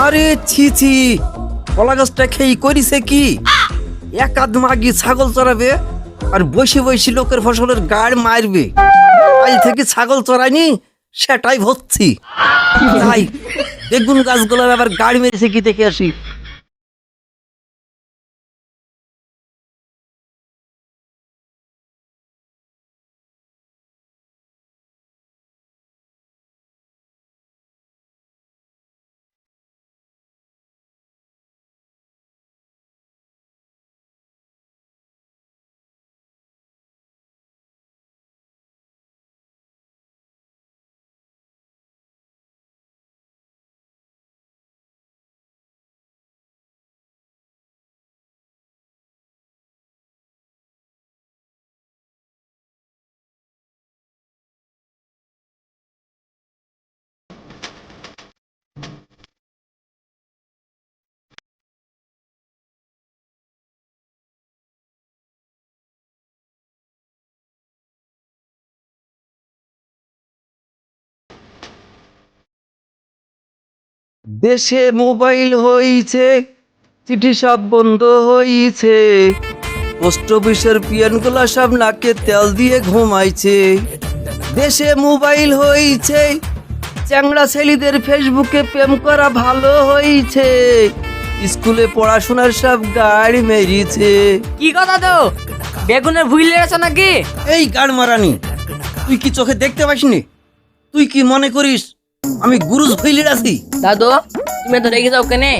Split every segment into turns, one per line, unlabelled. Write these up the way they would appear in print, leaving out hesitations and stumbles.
আরে ছি ছি, কলা গাছটা খেয়ে করিছে কি? এক আধ মাগি ছাগল চড়াবে আর বসে বসে লোকের ফসলের গাড় মারবে। আজ থেকে ছাগল চড়াইনি, সেটাই ভাবছি। তাই বেগুন গাছগুলোর আবার গাড়ি মেরেছে কি দেখে আসি। দেশে মোবাইল হইছে, চিঠি সব বন্ধ হইছে, পোস্ট অফিসের পিয়নগুলা সব নাকে তেল দিয়ে ঘুমাইছে। দেশে মোবাইল হইছে, চ্যাংড়া ছেলেদের ফেসবুকে প্রেম করা ভালো হইছে, স্কুলে পড়াশোনার সব গাড়ি মেরিছে।
কি কথা তো বেগুনের ভুল লেগেছে নাকি?
এই গাড় মারানি, তুই কি চোখে দেখতে পাসনি? তুই কি মনে করিস আমি গুরুজ ভইলির আছি?
দাদু তুমি তো রেগে যাও কেনে?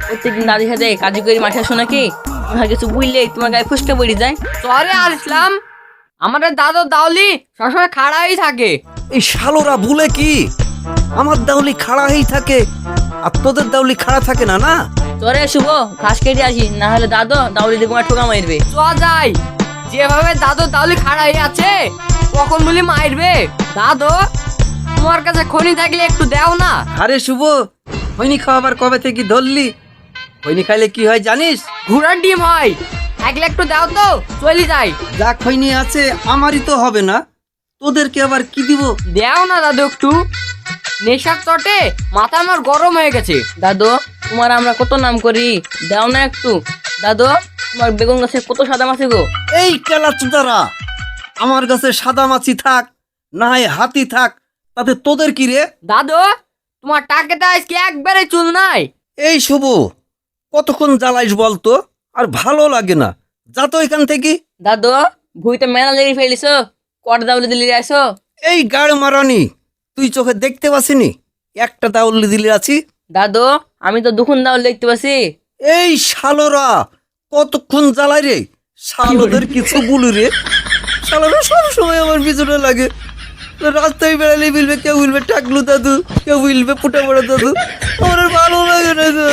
প্রত্যেকদিন দাদির সাথে কাজু করে মাঠে আসো নাকি? তোমার কিছু বুঝলে তোমার গায়ে ফুসকা পড়ে যায়। চলে আসলাম, আমাদের দাদু দাউলি সবসময় খাড়াই থাকে।
এই শালোরা ভুলে কি আমার দাউলি খাড়া হয়েই থাকে আর তোদের দাউলি খাড়া থাকে না? না
চলে শুভ ঘাস কেটে আসি, না হলে দাদু দাউলি দিয়ে তোমার ঠোকা মারবে। চ যাই, যেভাবে দাদু দাউলি খাড়া হয়ে আছে কখন বলি মারবে। দাদু তোমার কাছে খনি থাকলে একটু দাও না।
আরে শুভ, খৈনি খাওয়াবার কবে থেকে ধরলি? খৈনি খাইলে কি হয় জানিস?
ঘোড়ার ডিম হয়, থাকলে একটু দাও তো চলে যাই।
যা খৈনি আছে আমারই তো হবে না, তোদেরকে আবার কি দিব?
দাও না দাদু একটু, নেশার চটে মাথা আমার গরম হয়ে গেছে। দাদু তোমার আমরা কত নাম করি, দাও না একটু। দাদু তোমার বেগুন গাছে কত সাদা মাছি গো।
এই কেলা চুদারা, আমার কাছে সাদা মাছি থাক না হয় হাতি থাক, তাতে তোদের কি রে?
দাদু তোমার টাকেটা আজকে একবারে চুল নাই।
এই শুভ, কতক্ষণ জ্বালাইস বলতো? আর ভালো লাগে না, যা তো এখান থেকে।
দাদু ভুইতে মেলা লেগে ফেলিস, কট দাউলি দিলি আসো।
এই গাড় মারানি, তুই চোখে দেখতে পাসিনি একটা দাউলি দিলে আছি?
দাদু আমি তো দুখন দাউলি দেখতে পাচ্ছি।
এই শালোরা কতক্ষণ জ্বালাই রে, শালোদের কিছু বলি রে। শালোরা সব সময় আমার পিছনে লাগে, রাস্তায় বেড়ালে বলবে, কেউ বলবে টাকলু দাদু, কেউ বলবে পুটা বড় দাদু। আমার আর ভালো লাগে না গো।